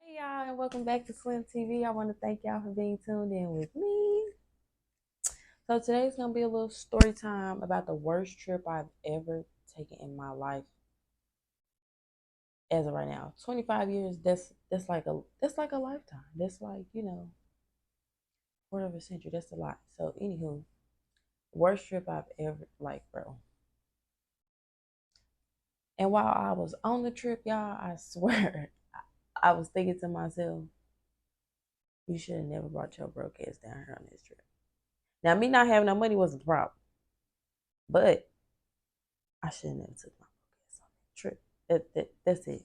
Hey y'all, and welcome back to Slim TV. I want to thank y'all for being tuned in with me. So today's gonna be a little story time about the worst trip I've ever taken in my life. As of right now, 25 years. That's like a lifetime. That's like quarter of a century. That's a lot. So anywho, worst trip I've ever bro. And while I was on the trip, y'all, I swear, I was thinking to myself, you should have never brought your broke ass down here on this trip. Now, me not having no money wasn't the problem, but I should have never took my broke ass on that trip. That's it.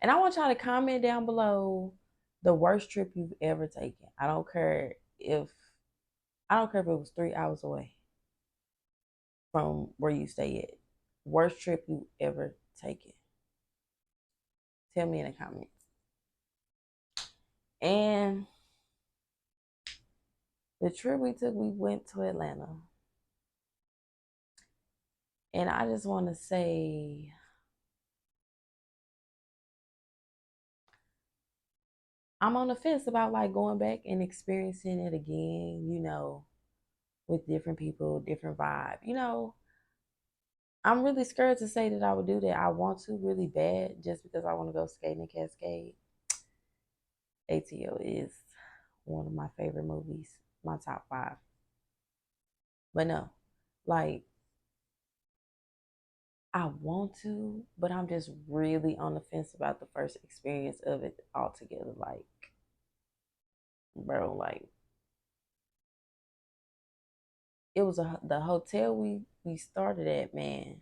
And I want y'all to comment down below the worst trip you've ever taken. I don't care if it was 3 hours away from where you stay at. Worst trip you ever taken. Tell me in the comments. And the trip we took, we went to Atlanta. And I just want to say, I'm on the fence about like going back and experiencing it again, with different people, different vibe. I'm really scared to say that I would do that. I want to really bad just because I want to go skating in Cascade. ATO is one of my favorite movies, my top 5. But no, like I want to, but I'm just really on the fence about the first experience of it altogether. Like, bro, like it was the hotel we started at, man.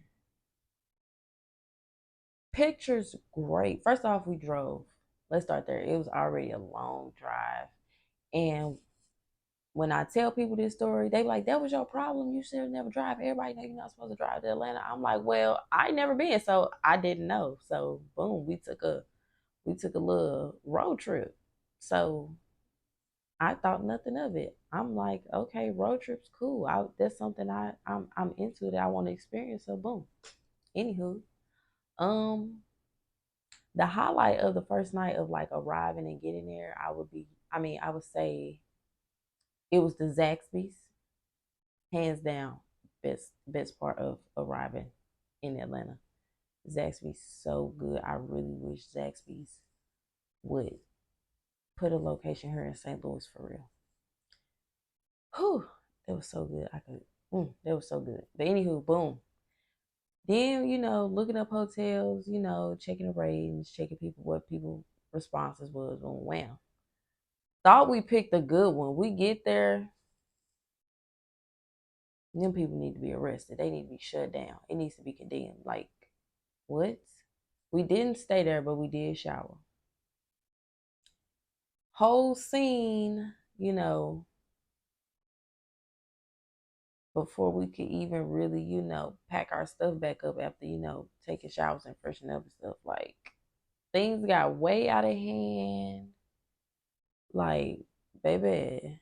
Pictures great. First off, we drove. Let's start there. It was already a long drive. And when I tell people this story, they like, that was your problem. You should have never drive. Everybody know you're not supposed to drive to Atlanta. I'm like, well, I never been, so I didn't know. So boom, we took a little road trip. So I thought nothing of it. I'm like, okay, road trip's cool. That's something I'm into that I want to experience. So boom. Anywho, um, the highlight of the first night of like arriving and getting there, I would say it was the Zaxby's, hands down, best part of arriving in Atlanta. Zaxby's so good. I really wish Zaxby's would put a location here in St. Louis for real. Whew, that was so good. That was so good. But anywho, boom. Then, looking up hotels, checking the ratings, checking what people responses was, boom, wham. Thought we picked a good one. We get there, them people need to be arrested. They need to be shut down. It needs to be condemned. Like, what? We didn't stay there, but we did shower. Whole scene, before we could even really, pack our stuff back up after, taking showers and freshening up and stuff. Like, things got way out of hand. Like, baby,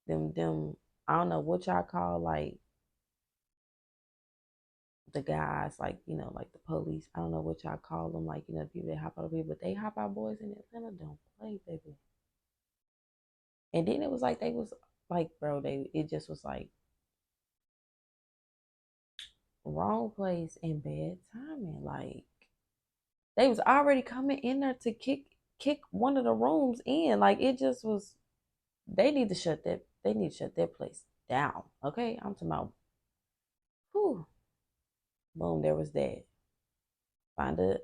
them, I don't know what y'all call, like, the guys, like, like the police. I don't know what y'all call them, like, the people that hop out of people, but they hop out boys in Atlanta don't play, baby. And then it was like they was like, bro, it just was like wrong place and bad timing. Like they was already coming in there to kick one of the rooms in. Like it just was they need to shut that place down. Okay? I'm talking about whew. Boom, there was that. Find a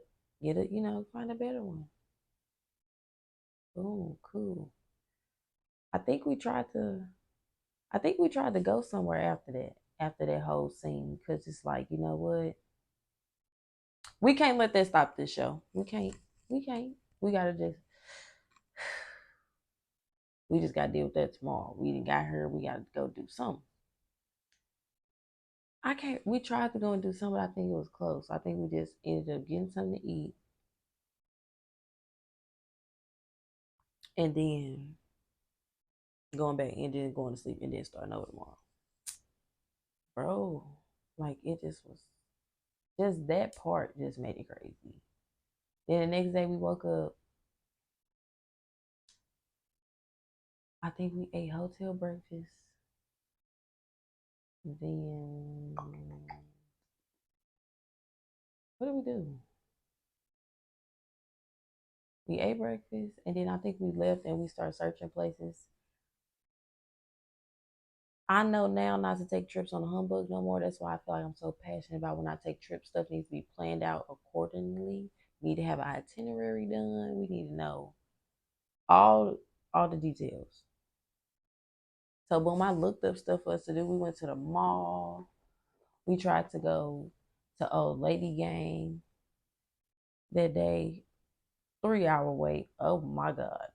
find a better one. Boom, cool. I think we tried to. I think we tried to go somewhere after that whole scene, because it's like, you know what? We can't let that stop this show. We can't. We can't. We gotta just. We just gotta deal with that tomorrow. We didn't got here. We gotta go do something. I can't. We tried to go and do something, but I think it was close. I think we just ended up getting something to eat, and then going back and then going to sleep and then starting over tomorrow, bro. Like it just was. Just that part just made it crazy. Then the next day we woke up. I think we ate hotel breakfast. Then what did we do? We ate breakfast, and then I think we left and we started searching places. I know now not to take trips on a humbug no more. That's why I feel like I'm so passionate about when I take trips. Stuff needs to be planned out accordingly. We need to have an itinerary done. We need to know all all the details. So boom, I looked up stuff for us to do. We went to the mall. We tried to go to Old Lady game that day. 3 hour wait. Oh my God.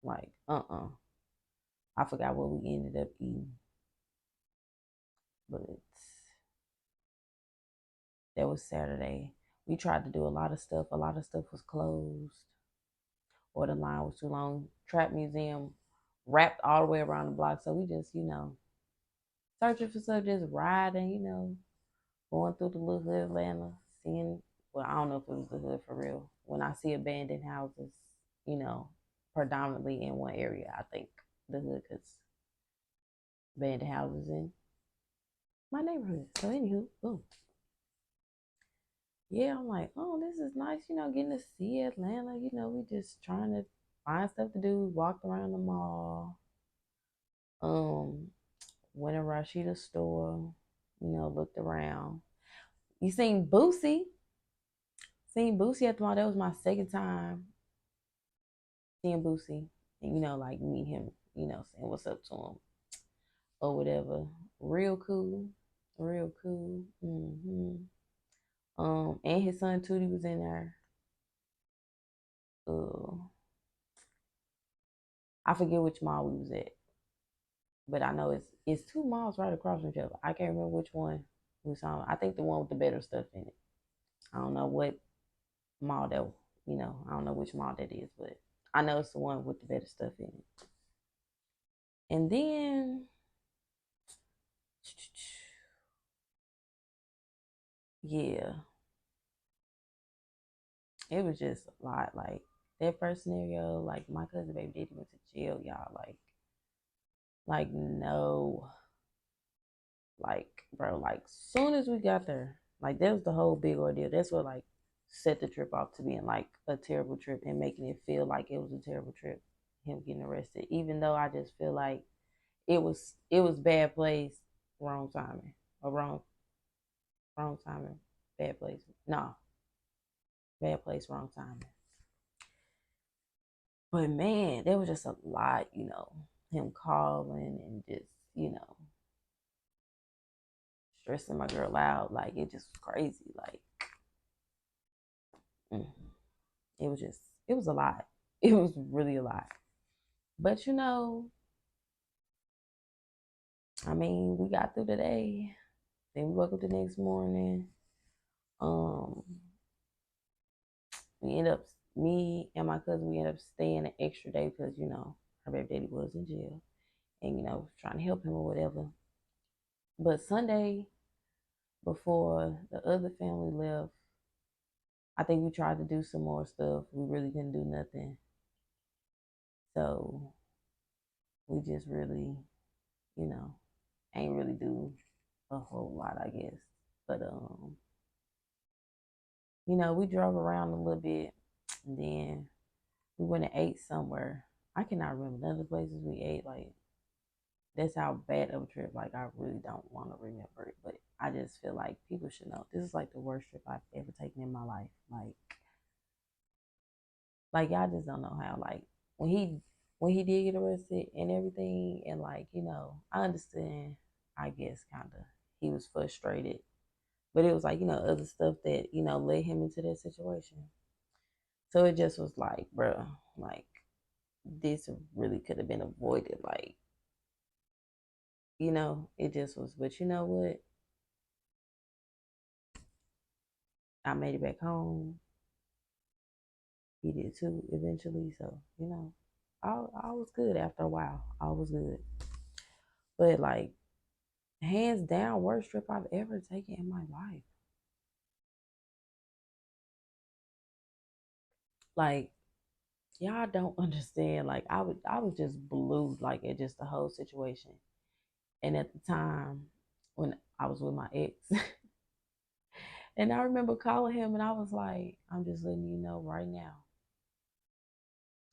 Like, I forgot what we ended up eating. But that was Saturday. We tried to do a lot of stuff. A lot of stuff was closed or the line was too long. Trap Museum wrapped all the way around the block. So we just, searching for stuff, just riding, going through the little hood of Atlanta, seeing, well, I don't know if it was the hood for real. When I see abandoned houses, you know, predominantly in one area, I think the hood, because abandoned houses in my neighborhood. So, anywho, boom. Yeah, I'm like, oh, this is nice, getting to see Atlanta. We just trying to find stuff to do. Walked around the mall. Um, went to Rashida's store, looked around. You seen Boosie? Seen Boosie at the mall. That was my second time seeing Boosie. And, like meet him, saying what's up to him or whatever. Real cool. Real cool. And his son Tootie was in there. Uh, I forget which mall we was at, but I know it's two malls right across from each other. I can't remember which one we saw. I think the one with the better stuff in it. I don't know what mall that, I don't know which mall that is, but I know it's the one with the better stuff in it. And then, yeah, it was just a lot. Like that first scenario, like my cousin baby daddy went to jail, y'all. Like no, like bro, like soon as we got there, like that was the whole big ordeal. That's what like set the trip off to being like a terrible trip and making it feel like it was a terrible trip. Him getting arrested, even though I just feel like it was bad place, wrong timing, or wrong timing, bad place. No, bad place, wrong timing. But man, there was just a lot, him calling and just, stressing my girl out. Like it just was crazy. Like mm, it was a lot. It was really a lot. But I mean, we got through the day. Then we woke up the next morning. Um, we end up me and my cousin we ended up staying an extra day because her baby daddy was in jail and trying to help him or whatever. But Sunday before the other family left, I think we tried to do some more stuff. We really couldn't do nothing. So we just really, you know, ain't really do a whole lot, I guess. But we drove around a little bit and then we went and ate somewhere. I cannot remember none of the places we ate. Like that's how bad of a trip. Like I really don't want to remember it. But I just feel like people should know. This is like the worst trip I've ever taken in my life. Like y'all just don't know how. Like when he when he did get arrested and everything, and like, I understand, I guess, kind of, he was frustrated, but it was like, other stuff that, led him into that situation. So it just was like, bro, like, this really could have been avoided. Like, it just was, but you know what? I made it back home. He did too eventually. So, I was good after a while. I was good. But like, hands down, worst trip I've ever taken in my life. Like, y'all don't understand. Like, I was just blew like at just the whole situation. And at the time when I was with my ex, and I remember calling him and I was like, I'm just letting you know right now.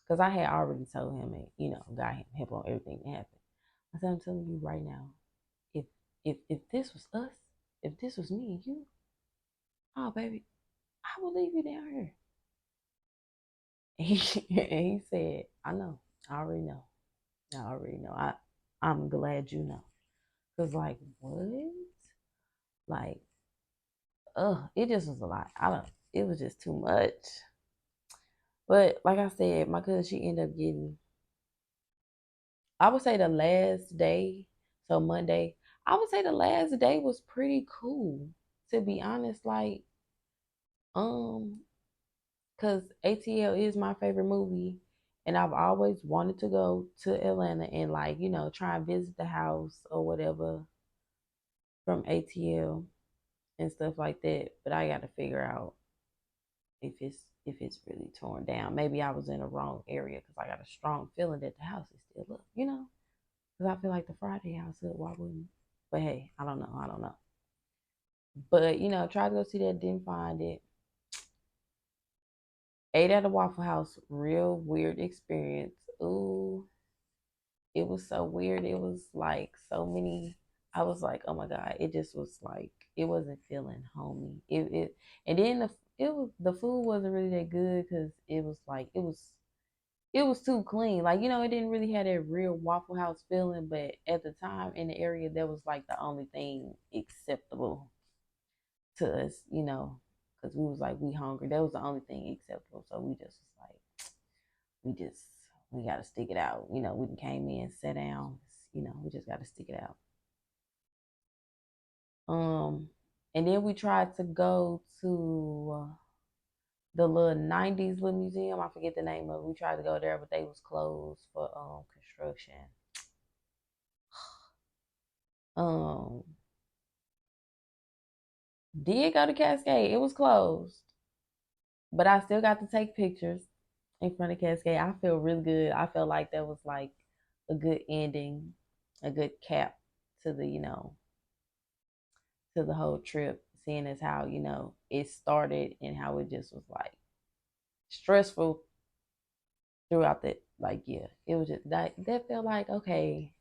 Because I had already told him and, got him hip on everything that happened. I said, I'm telling you right now, if if this was us, if this was me and you, oh baby, I will leave you down here. And he said, I know, I already know. I already know. I'm glad you know. Cause like what? Like, it just was a lot. I don't it was just too much. But like I said, my cousin, she ended up getting, I would say the last day, so Monday, I would say the last day was pretty cool, to be honest. Like, um, because ATL is my favorite movie, and I've always wanted to go to Atlanta and like, try and visit the house or whatever from ATL and stuff like that. But I got to figure out if it's really torn down. Maybe I was in the wrong area because I got a strong feeling that the house is still up. Because I feel like the Friday house up. Why wouldn't? But hey, I don't know. I don't know. But tried to go see that, didn't find it. Ate at a Waffle House, real weird experience. Ooh, it was so weird. It was like so many. I was like, oh my god! It just was like it wasn't feeling homey. And then the food wasn't really that good because it was like it was too clean. Like, it didn't really have that real Waffle House feeling, but at the time in the area, that was like the only thing acceptable to us, because we was like, we hungry. That was the only thing acceptable. So we just was like, we just, we got to stick it out. We came in, sat down, we just got to stick it out. Um, and then we tried to go to the little 90s little museum. I forget the name of it. We tried to go there, but they was closed for construction. Um, did go to Cascade. It was closed, but I still got to take pictures in front of Cascade. I feel really good. I felt like that was like a good ending, a good cap to the whole trip, seeing as how, it started and how it just was like stressful throughout the, like, yeah, it was just that felt like, okay,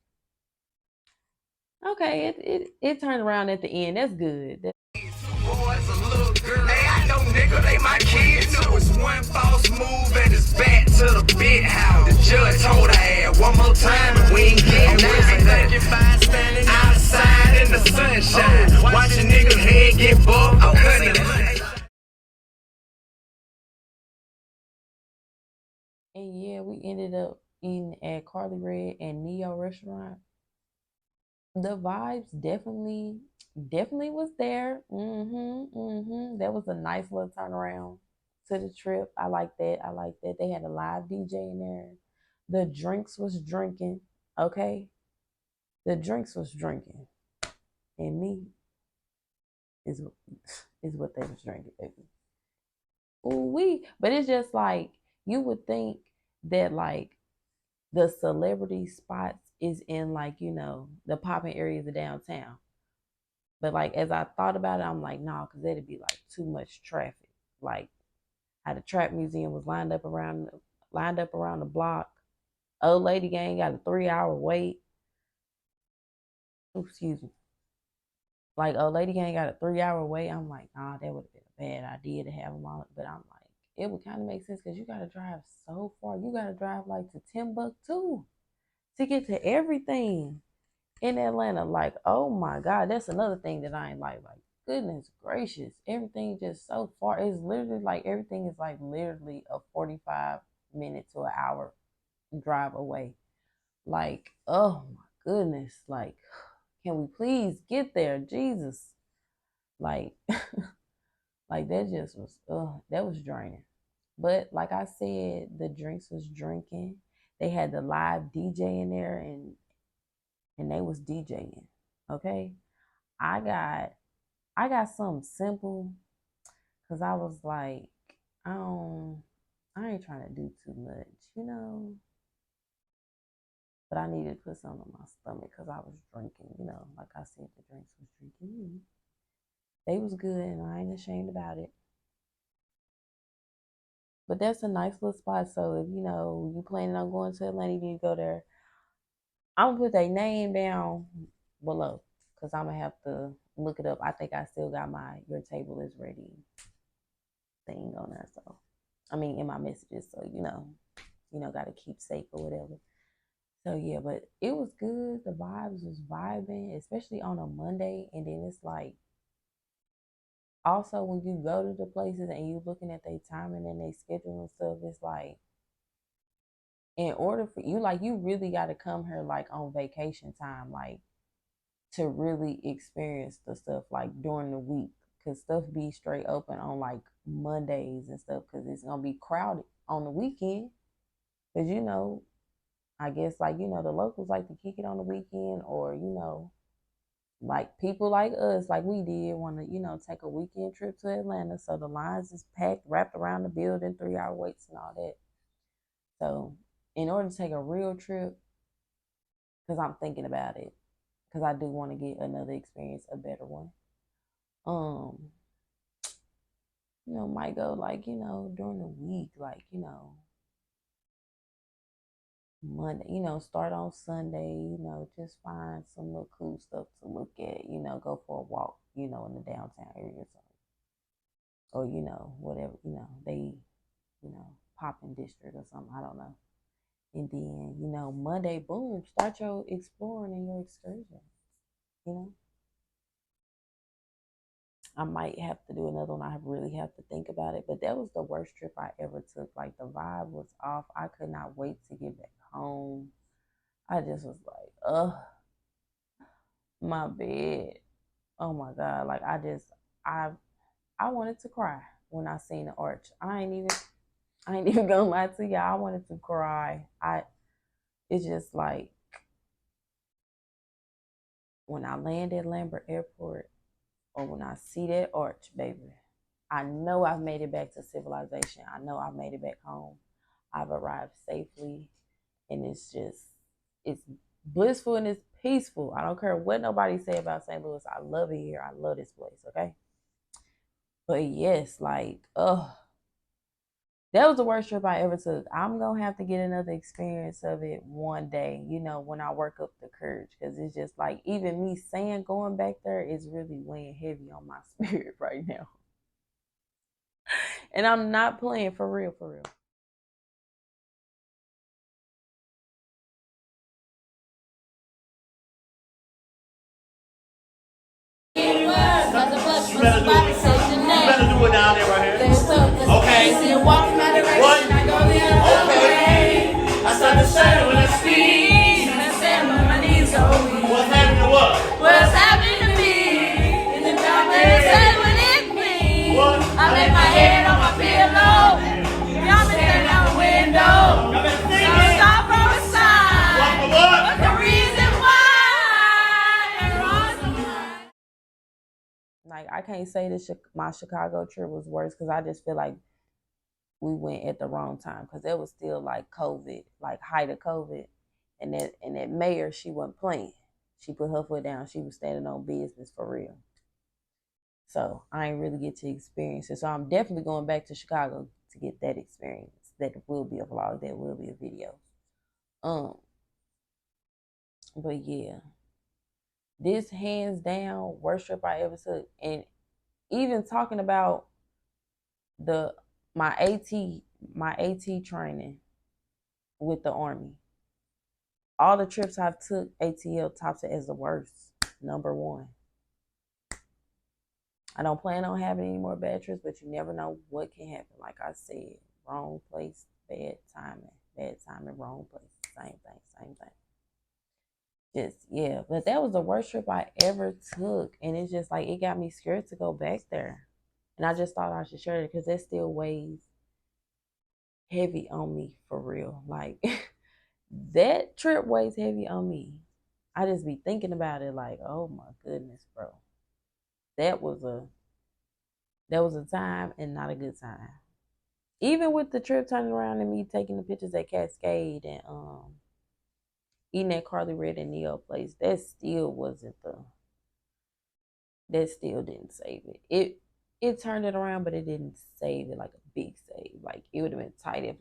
it turned around at the end. That's good. Boys a little girl. Hey, I know, nigga, they my kids. You know it's one false move and it's back to the big house. The judge told her ass one more time and we ain't getting nothing. Standing outside in the sunshine, watching niggas head get bumped. Oh, honey. And yeah, we ended up eating at Carly Red and Neo restaurant. The vibes definitely was there. That was a nice little turnaround to the trip. I like that. I like that. They had a live DJ in there. The drinks was drinking. Okay. The drinks was drinking. And me is is what they was drinking, baby. Ooh wee. But it's just like you would think that like the celebrity spots is in like, the popping areas of downtown. But like as I thought about it, I'm like, nah, because that'd be like too much traffic. Like how the trap museum was lined up around the block. Old lady gang got a 3 hour wait. Ooh, excuse me. Like old lady gang got a 3 hour wait. I'm like, nah, that would have been a bad idea to have them on. But I'm like, it would kind of make sense because you gotta drive so far. You gotta drive like to Timbuktu to get to everything in Atlanta. Like, oh my God, that's another thing that I ain't like. Like, goodness gracious, everything just so far. It's literally like everything is like literally a 45 minute to an hour drive away. Like, oh my goodness, like, can we please get there, Jesus? Like, like that just was, that was draining. But like I said, the drinks was drinking. They had the live DJ in there, and they was DJing. Okay, I got I got something simple because I was like, I don't, I ain't trying to do too much, you know. But I needed to put something on my stomach because I was drinking, you know. Like I said, the drinks was drinking. They was good, and I ain't ashamed about it. But that's a nice little spot. So if you know you planning on going to Atlanta, you need to go there. I'm gonna put their name down below because I'm gonna have to look it up. I think I still got my "your table is ready" thing on there. So I mean in my messages. So gotta keep safe or whatever. So yeah, but it was good. The vibes was vibing, especially on a Monday. And then it's like also when you go to the places and you looking at their timing and they schedule and stuff, it's like in order for you, like you really got to come here like on vacation time, like to really experience the stuff like during the week, because stuff be straight open on like Mondays and stuff, because it's gonna be crowded on the weekend. Because I guess like the locals like to kick it on the weekend, or like people like us, like we did, want to take a weekend trip to Atlanta. So the lines is packed, wrapped around the building, 3 hour waits and all that. So in order to take a real trip, because I'm thinking about it, because I do want to get another experience, a better one. Um, might go like, during the week, like, Monday, start on Sunday, just find some little cool stuff to look at, go for a walk, in the downtown area or something. Or, whatever, they, popping district or something, I don't know. And then, Monday, boom, start your exploring and your excursion, you know. I might have to do another one. I really have to think about it. But that was the worst trip I ever took. Like the vibe was off. I could not wait to get back home. I just was like, ugh, my bed. Oh my God. Like I wanted to cry when I seen the arch. I ain't even gonna lie to y'all. I wanted to cry. It's just like when I land at Lambert Airport or when I see that arch, baby, I know I've made it back to civilization. I know I've made it back home. I've arrived safely, and it's blissful and it's peaceful. I don't care what nobody say about St. Louis. I love it here. I love this place, okay? But yes, like, that was the worst trip I ever took. I'm gonna have to get another experience of it one day, when I work up the courage. Because it's just like, even me saying going back there is really weighing heavy on my spirit right now. And I'm not playing, for real, for real. You better do it. You better do it down there right here. Okay. What? Okay. I start to shine when I speak. What's happening to what? What's happening to me? In the darkness, that's what it means. What? I lay my head on my pillow. Y'all been standing out the window. Y'all better sing So it. stop from a sign. What the what? What's the reason why? Everyone's the one. Like, I can't say my Chicago trip was worse because I just feel like we went at the wrong time, because it was still like COVID, like height of COVID. And that mayor, she wasn't playing. She put her foot down. She was standing on business for real. So I ain't really get to experience it. So I'm definitely going back to Chicago to get that experience. That will be a vlog. That will be a video. Um, but yeah, this hands down worst trip I ever took. And even talking about the my AT training with the Army. All the trips I've took, ATL tops it as the worst. Number one. I don't plan on having any more bad trips, but you never know what can happen. Like I said, wrong place, bad timing, wrong place, same thing, same thing. Just yeah, but that was the worst trip I ever took, and it's just like it got me scared to go back there, and I just thought I should share it because that still weighs heavy on me for real. Like that trip weighs heavy on me. I just be thinking about it like, oh my goodness, bro, that was a that was a time and not a good time. Even with the trip turning around and me taking the pictures at Cascade and eating at Carly Red and Neo place, that still didn't save it. It turned it around, but it didn't save it like a big save. Like it would have been tight if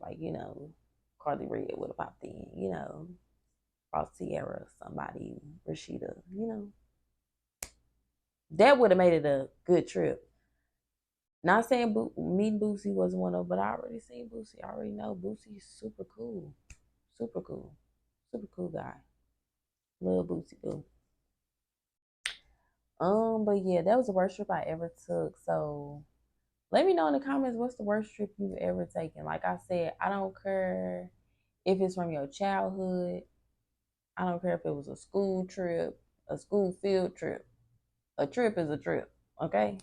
Carly Red would have popped in, Ross Sierra, somebody, Rashida, that would have made it a good trip. Not saying meeting Boosie wasn't one of them, but I already seen Boosie. I already know Boosie's super cool. Super cool. Super cool guy. Love Boosie Boo. But yeah, that was the worst trip I ever took. So let me know in the comments what's the worst trip you've ever taken. Like I said, I don't care if it's from your childhood. I don't care if it was a school trip, a school field trip. A trip is a trip, okay?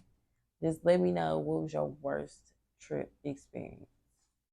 Just let me know what was your worst trip experience.